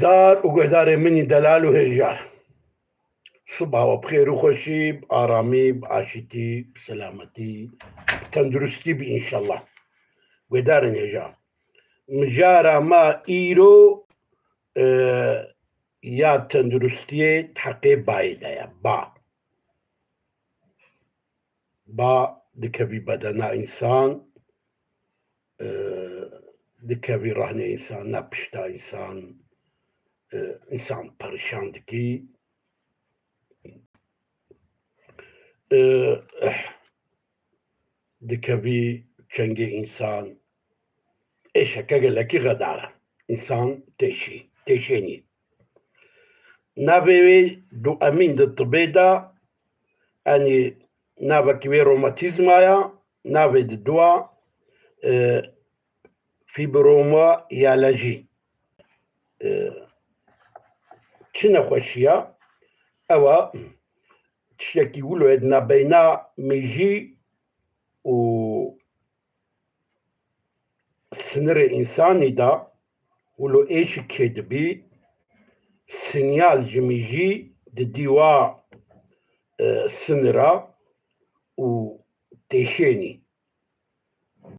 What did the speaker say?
دار و گهدارê minî delal û hêjar. Sibaha we bi xêr û xweşî, bi aramî, bi aşîtî, bi selametî, bi tenduristî bî înşallah. Guhdarên hêja. Mijara me îro ya tenduristiyê teqê bayê de ye. Ba dikevî bedena însan, dikevî rehnê însan, ne pişta însan, însan perişan dikî. Dikevî çengê însan, êşeke gelekî xedar e. Însan têşênî. Navê wê Duemîn di tibê de yanî navekî wê romatîzma ye, navê di dua fibromiyalajî. Çi nexweşî ye? Ew e tiştekî wilo ye di navbeyna mîjî û sinirê însanî de wilo êşî kê dibî, sinyal ji mîjî didî wa sinira û têşênî.